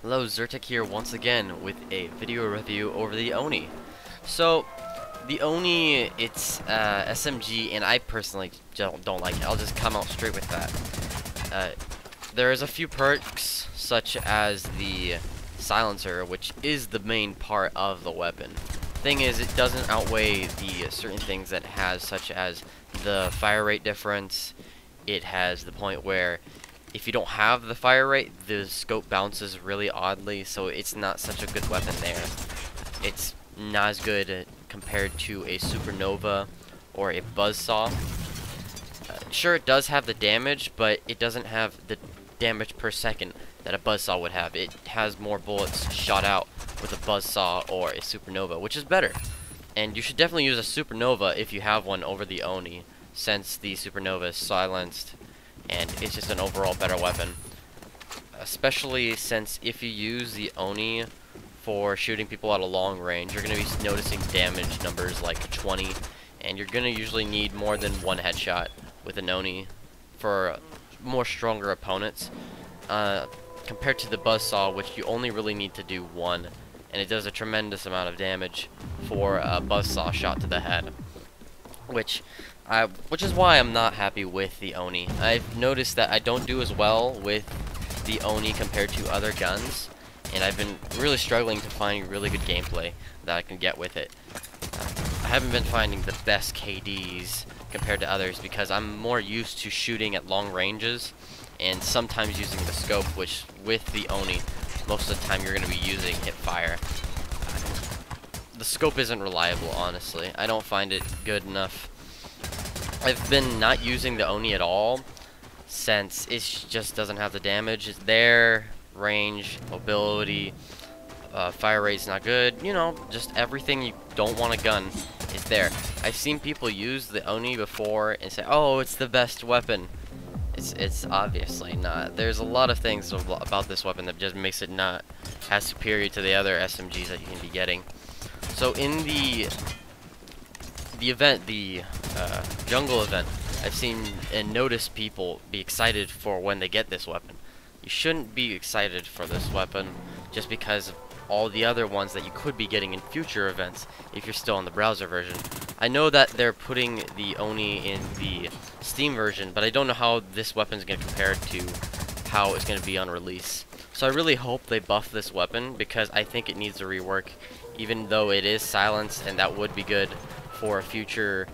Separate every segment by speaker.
Speaker 1: Hello, Zertek here once again with a video review over the Oni. So, the Oni, it's SMG, and I personally don't like it. I'll just come out straight with that. There is a few perks, such as the silencer, which is the main part of the weapon. Thing is, it doesn't outweigh the certain things that it has, such as the fire rate difference. It has the point where if you don't have the fire rate, the scope bounces really oddly, so it's not such a good weapon there. It's not as good compared to a supernova or a buzzsaw. Sure, it does have the damage, but it doesn't have the damage per second that a buzzsaw would have. It has more bullets shot out with a buzzsaw or a supernova, which is better. And you should definitely use a supernova if you have one over the Oni, since the supernova is silenced and it's just an overall better weapon. Especially since if you use the Oni for shooting people at a long range, you're going to be noticing damage numbers like 20, and you're going to usually need more than one headshot with an Oni for more stronger opponents, compared to the buzzsaw, which you only really need to do one, and it does a tremendous amount of damage for a buzzsaw shot to the head, which is why I'm not happy with the Oni. I've noticed that I don't do as well with the Oni compared to other guns, and I've been really struggling to find really good gameplay that I can get with it. I haven't been finding the best KDs compared to others because I'm more used to shooting at long ranges and sometimes using the scope, which with the Oni, most of the time you're going to be using hip fire. The scope isn't reliable, honestly. I don't find it good enough. I've been not using the Oni at all since it just doesn't have the damage. It's there, range, mobility, fire rate's not good. You know, just everything you don't want a gun is there. I've seen people use the Oni before and say, "Oh, it's the best weapon." It's obviously not. There's a lot of things about this weapon that just makes it not as superior to the other SMGs that you can be getting. So in the event, the jungle event, I've seen and noticed people be excited for when they get this weapon. You shouldn't be excited for this weapon just because of all the other ones that you could be getting in future events if you're still on the browser version. I know that they're putting the Oni in the Steam version, but I don't know how this weapon is going to compare to how it's going to be on release. So I really hope they buff this weapon because I think it needs a rework, even though it is silenced, and that would be good for a future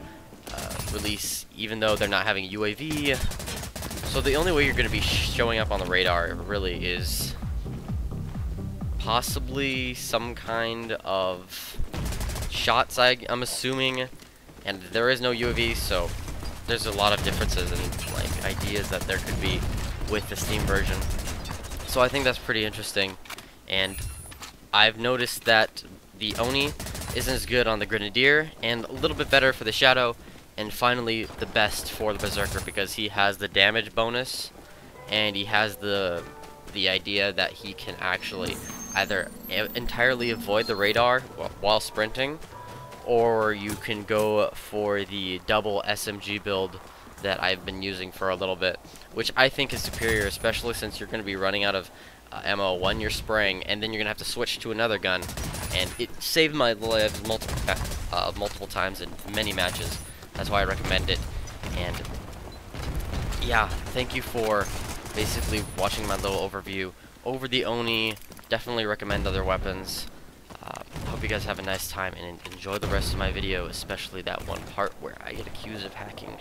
Speaker 1: release, even though they're not having UAV. So the only way you're going to be showing up on the radar really is possibly some kind of shots, I'm assuming, and there is no UAV, so there's a lot of differences and like ideas that there could be with the Steam version. So I think that's pretty interesting, and I've noticed that the Oni isn't as good on the Grenadier, and a little bit better for the Shadow, and finally the best for the Berserker because he has the damage bonus, and he has the idea that he can actually either entirely avoid the radar while sprinting, or you can go for the double SMG build that I've been using for a little bit, which I think is superior, especially since you're going to be running out of ammo when you're spraying, and then you're going to have to switch to another gun, and it saved my lives multiple times in many matches. That's why I recommend it. And yeah, thank you for basically watching my little overview over the Oni. Definitely recommend other weapons. Hope you guys have a nice time and enjoy the rest of my video, especially that one part where I get accused of hacking.